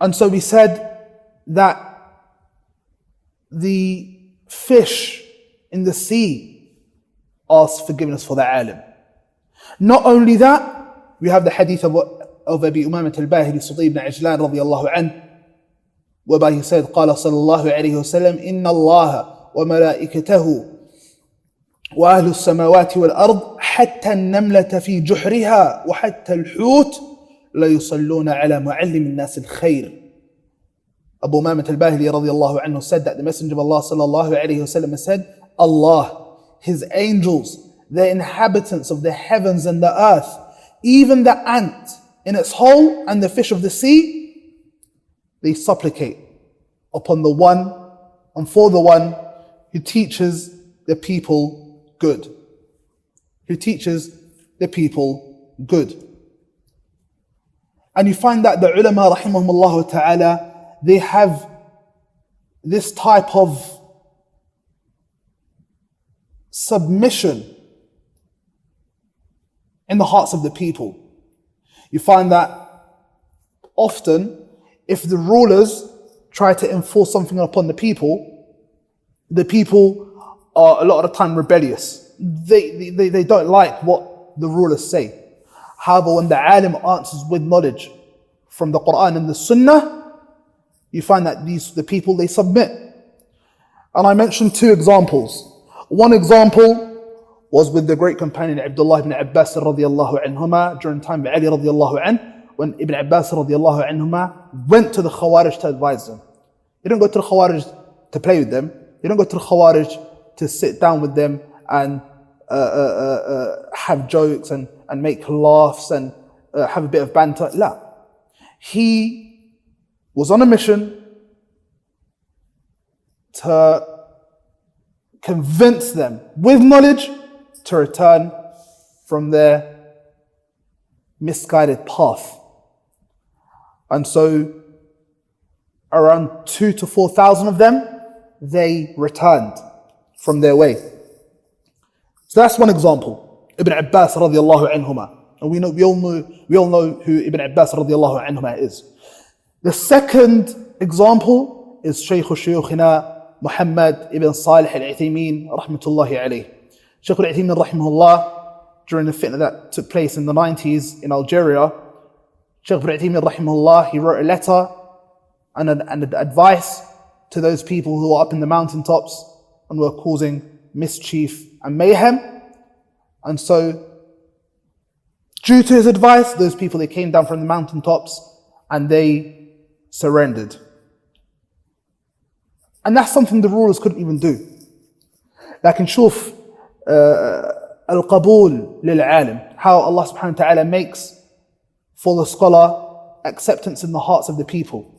And so we said that the fish in the sea asks forgiveness for the alim. Not only that, we have the hadith of Abi Al-Bahili Sudī ibn Ajlan radiyallahu anhu, whereby he said, قال صلى الله عليه وسلم إن الله وملائكته وأهل السماوات والأرض حتى النملة في جحرها وحتى الحوت لا يصلون على معلم الناس الخير. Abu Umamah al-Bahili radiyallahu anhu said that the Messenger of Allah sallallahu alayhi wasallam said, Allah, His angels, the inhabitants of the heavens and the earth, even the ant in its hole and the fish of the sea, they supplicate upon the one and for the one who teaches the people good. Who teaches the people good. And you find that the ulama rahimahumullah ta'ala, they have this type of submission in the hearts of the people. You find that often, if the rulers try to enforce something upon the people are a lot of the time rebellious. They don't like what the rulers say. However, when the alim answers with knowledge from the Qur'an and the Sunnah, you find that the people, they submit. And I mentioned two examples. One example was with the great companion Abdullah bin Abbas radiyallahu anhuma during the time of Ali radiyallahu anh, when Ibn Abbas radiyallahu anhuma went to the Khawarij to advise them. He didn't go to the Khawarij to play with them. He didn't go to the Khawarij to sit down with them and have jokes and make laughs and have a bit of banter. La. He was on a mission to convince them with knowledge to return from their misguided path. And so around 2,000 to 4,000 of them, they returned from their way. So that's one example. Ibn Abbas radiyallahu anhuma. And we all know who Ibn Abbas radiyallahu anhuma is. The second example is Shaykh Shuyukhina Muhammad ibn Salih Al-Etiyūbī rahmatullahi alayh. Shaykh Al-Etiyūbī rahimahullah, during the fitna that took place in the 90s in Algeria, Shaykh Al-Etiyūbī rahimahullah, he wrote a letter and an advice to those people who were up in the mountaintops and were causing mischief and mayhem. And so, due to his advice, those people, they came down from the mountaintops and they surrendered. And that's something the rulers couldn't even do. لكن شوف القبول للعالم, how Allah subhanahu wa ta'ala makes for the scholar acceptance in the hearts of the people.